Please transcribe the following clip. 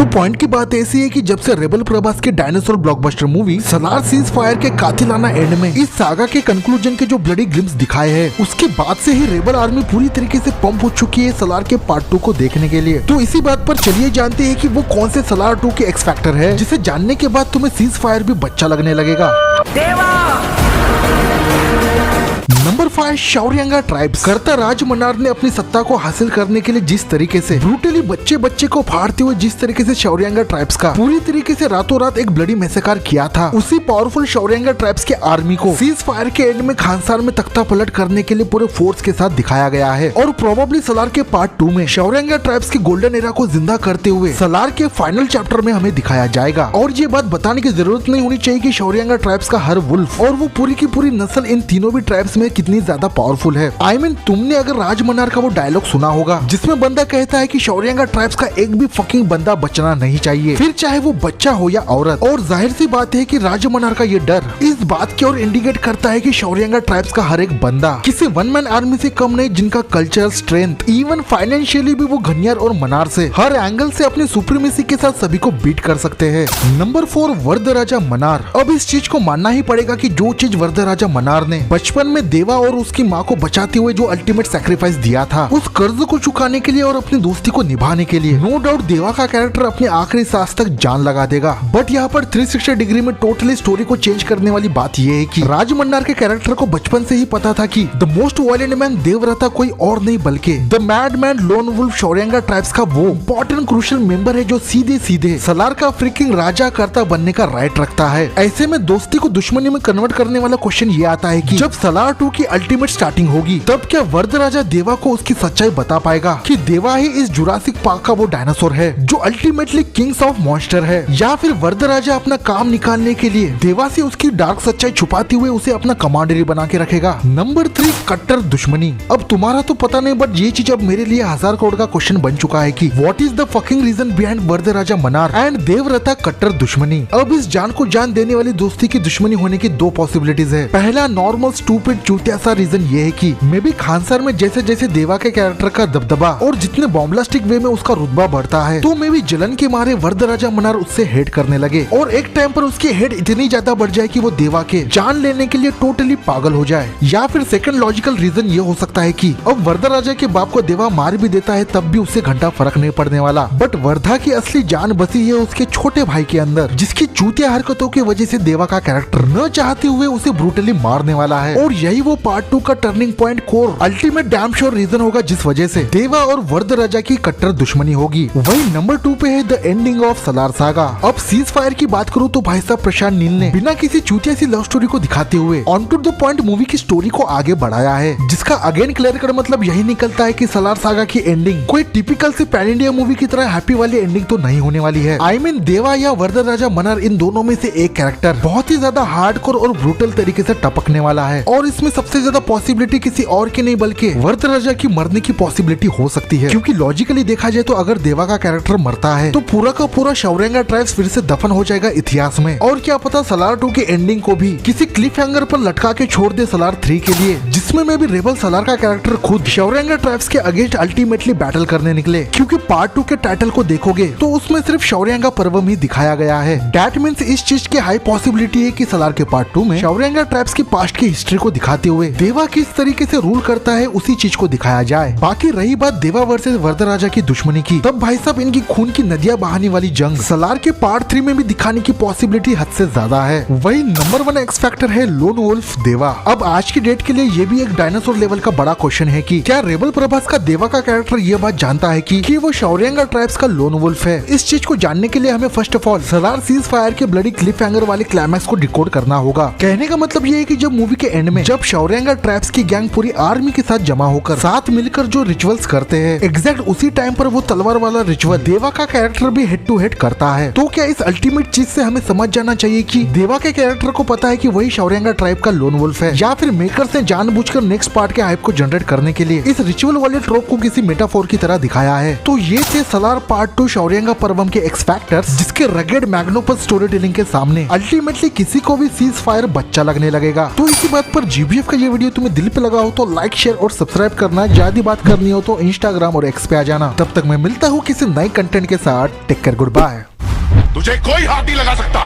तो पॉइंट की बात ऐसी है कि जब से रेबल प्रभास के dinosaur blockbuster movie Salaar cease fire के कातिलाना एंड में इस सागा के कंक्लूजन के जो ब्लडी ग्लिम्स दिखाए हैं, उसके बाद से ही रेबल आर्मी पूरी तरीके से पंप हो चुकी है सलार के पार्ट 2 को देखने के लिए। तो इसी बात पर चलिए जानते हैं कि वो कौन से सलार 2 के एक्स फैक्टर है जिसे जानने के बाद तुम्हें सीज फायर भी बच्चा लगने लगेगा। Number 5, Shouryanga tribes. कर्ता राज मन्नार ने अपनी सत्ता को हासिल करने के लिए जिस तरीके से ब्रूटली बच्चे को फाड़ते हुए जिस तरीके से शौर्यांगा ट्राइब्स का पूरी तरीके से रातों रात एक ब्लडी मैसेकर किया था, उसी पावरफुल शौर्यांगा ट्राइब्स के आर्मी को सीज फायर के एंड में खानसार में तख्ता पलट करने के लिए पूरे फोर्स के साथ दिखाया गया है। और प्रोबेबली सलार के पार्ट 2 में शौर्यांगा ट्राइब्स की गोल्डन एरा को जिंदा करते हुए सलार के फाइनल चैप्टर में हमें दिखाया जाएगा। और ये बात बताने की जरूरत नहीं होनी चाहिए कि शौर्यांगा ट्राइब्स का हर वुल्फ और वो पूरी की पूरी नस्ल इन तीनों भी ट्राइब्स में कितनी ज्यादा पावरफुल है। I mean, तुमने अगर राज मन्नार का वो डायलॉग सुना होगा जिसमें बंदा कहता है कि शौर्यांगा ट्राइब्स का एक भी फकिंग बंदा बचना नहीं चाहिए, फिर चाहे वो बच्चा हो या औरत। और जाहिर सी बात है कि राज मन्नार का ये डर इस बात की ओर इंडिकेट करता है कि शौर्यांगा ट्राइब्स का हर एक बंदा किसी वन मैन आर्मी से कम नहीं, जिनका कल्चर स्ट्रेंथ इवन फाइनेंशियली भी वो घनियार और मनार से हर एंगल से अपनी सुप्रीमेसी के साथ सभी को बीट कर सकते हैं। नंबर 4, वरदराजा मन्नार। अब इस चीज को मानना ही पड़ेगा कि जो चीज वरदराजा मन्नार ने बचपन में देवा और उसकी माँ को बचाते हुए जो अल्टीमेट सैक्रिफाइस दिया था, उस कर्ज को चुकाने के लिए और अपनी दोस्ती को निभाने के लिए नो डाउट देवा का कैरेक्टर अपने आखिरी सांस तक जान लगा देगा। बट यहाँ पर 360 डिग्री में टोटली स्टोरी को चेंज करने वाली बात यह है कि राज मन्नार के कैरेक्टर को बचपन से ही पता था कि the most violent man Devavrata कोई और नहीं बल्कि the mad man lone wolf Shouryanga tribes का वो इंपॉर्टेंट क्रूशियल मेंबर है जो सीधे सीधे सलार का फ्रिकिंग राजा कर्ता बनने का राइट रखता है। ऐसे में दोस्ती को दुश्मनी में कन्वर्ट करने वाला क्वेश्चन ये आता है कि जब सलार 2 की अल्टीमेट स्टार्टिंग होगी तब क्या वरदराजा देवा को उसकी सच्चाई बता पाएगा कि देवा ही इस जुरासिक पार्क का वो डायनासोर है जो अल्टीमेटली किंग्स ऑफ मॉन्स्टर है, या फिर वरदराजा अपना काम निकालने के लिए देवा से उसकी डार्क सच्चाई छुपाते हुए उसे अपना कमांडरी बना के रखेगा। नंबर 3, कट्टर दुश्मनी। अब तुम्हारा तो पता नहीं, बट ये चीज अब मेरे लिए 1000 करोड़ का क्वेश्चन बन चुका है कि what is the fucking reason behind Varadaraja Mannar and Devavrata कट्टर दुश्मनी। अब इस जान को जान देने वाली दोस्ती की दुश्मनी होने की 2 पॉसिबिलिटीज है। पहला नॉर्मल स्टूपिड चूतिया सा रीजन ये है कि मे बी खानसार में जैसे जैसे देवा के कैरेक्टर का दबदबा और जितने बॉम्बलास्टिक वे में उसका रुतबा बढ़ता है, तो मे बी जलन के मारे वरदराजा मन्नार उससे हेट करने लगे और एक टाइम पर उसकी हेट इतनी ज्यादा बढ़ जाए कि वो देवा के जान लेने के लिए टोटली पागल हो जाए। या फिर सेकंड लॉजिकल रीजन ये हो सकता है कि अब वरदराजा के बाप को देवा मार भी देता है तब भी उससे घंटा फर्क नहीं पड़ने वाला, बट वर्धा की असली जान बसी है उसके छोटे भाई के अंदर, जिसकी चूतिया हरकतों की वजह से देवा का कैरेक्टर न चाहते हुए उसे ब्रूटली मारने वाला है। और यही वो पार्ट 2 का turning point core ultimate damn sure reason होगा जिस वजह से देवा और वरदराजा की कट्टर दुश्मनी होगी। वही नंबर 2 पे है the ending of Salaar saga. अब सीज फायर की बात करूँ तो भाई साहब प्रशांत नील ने बिना किसी चूतिया सी लव स्टोरी को दिखाते हुए on to the point movie की स्टोरी को आगे बढ़ाया है, जिसका अगेन क्लियर कर मतलब यही निकलता है कि सलार सागा की एंडिंग कोई टिपिकल सी पैन इंडिया मूवी की तरह हैप्पी वाली एंडिंग तो नहीं होने वाली है। आई मीन देवा या वरदराजा मन्नार इन दोनों में से एक कैरेक्टर बहुत ही ज्यादा हार्डकोर और ब्रूटल तरीके से टपकने वाला है, और इसमें सबसे ज्यादा पॉसिबिलिटी किसी और की नहीं बल्कि वरदराजा की मरने की पॉसिबिलिटी हो सकती है। क्योंकि लॉजिकली देखा जाए तो अगर देवा का कैरेक्टर मरता है तो पूरा का पूरा शौर्यांगा ट्राइब्स फिर से दफन हो जाएगा इतिहास में, और क्या पता सलार 2 की एंडिंग को भी किसी क्लिफ हैंगर पर लटका के छोड़ दे सलार 3 के लिए, जिसमें में भी रेबल सलार का कैरेक्टर खुद शौर्यांगा ट्राइब्स के अगेंस्ट अल्टीमेटली बैटल करने निकले। क्योंकि पार्ट 2 के टाइटल को देखोगे तो उसमें सिर्फ शौर्यांगा पर्वम ही दिखाया गया है। दैट मींस इस चीज की हाई पॉसिबिलिटी है कि सलार के पार्ट 2 में शौर्यांगा ट्राइब्स की पास्ट की हिस्ट्री को दिखाते हुए देवा किस तरीके से रूल करता है उसी चीज को दिखाया जाए। बाकी रही बात देवा वर्सेस वरदराजा की दुश्मनी की, तब भाई साहब इनकी खून की नदियां बहाने वाली जंग सलार के पार्ट 3 में भी दिखाने की पॉसिबिलिटी हद से ज्यादा है। वही नंबर 1 एक्स फैक्टर है लोन वुल्फ देवा। अब आज की डेट के लिए ये भी एक डायनासोर लेवल का बड़ा क्वेश्चन है कि क्या रेबल प्रभास का देवा का कैरेक्टर ये बात जानता है कि वो शौर्यांगा ट्राइब्स का लोन वुल्फ है। इस चीज को जानने के लिए हमें first of all Salaar cease fire के ब्लडी क्लिफ हैंगर वाले क्लाइमैक्स को डिकोड करना होगा। कहने का मतलब ये है कि जब मूवी के एंड में जब शौर्यांगा ट्राइब्स की गैंग पूरी आर्मी के साथ जमा होकर साथ मिलकर जो रिचुअल्स करते हैं, एग्जैक्ट उसी टाइम पर वो तलवार वाला रिचुअल देवा का कैरेक्टर भी हेड टू हेड करता है। तो क्या इस अल्टीमेट चीज से हमें समझ जाना चाहिए कि देवा के कैरेक्टर को पता है कि वही शौर्यांगा ट्राइब का लोन वुल्फ है, या फिर मेकर्स ने जानबूझकर नेक्स्ट पार्ट के हाइप को जनरेट करने के लिए इस रिचुअल वाले ट्रोप को किसी मेटाफोर की तरह दिखाया है। तो ये थे सलार पार्ट 2 शौर्यांगा पर्वम के एक्स फैक्टर्स, जिसके रगेड मैग्नोपस स्टोरी टेलिंग के सामने अल्टीमेटली किसी को भी सीज फायर बच्चा लगने लगेगा। तो इसी बात पर जीवन GBF का ये वीडियो तुम्हें दिल पे लगा हो तो लाइक शेयर और सब्सक्राइब करना। ज्यादा बात करनी हो तो इंस्टाग्राम और एक्स पे आ जाना। तब तक मैं मिलता हूँ किसी नए कंटेंट के साथ। Take care, goodbye. तुझे कोई हाथ नहीं लगा सकता।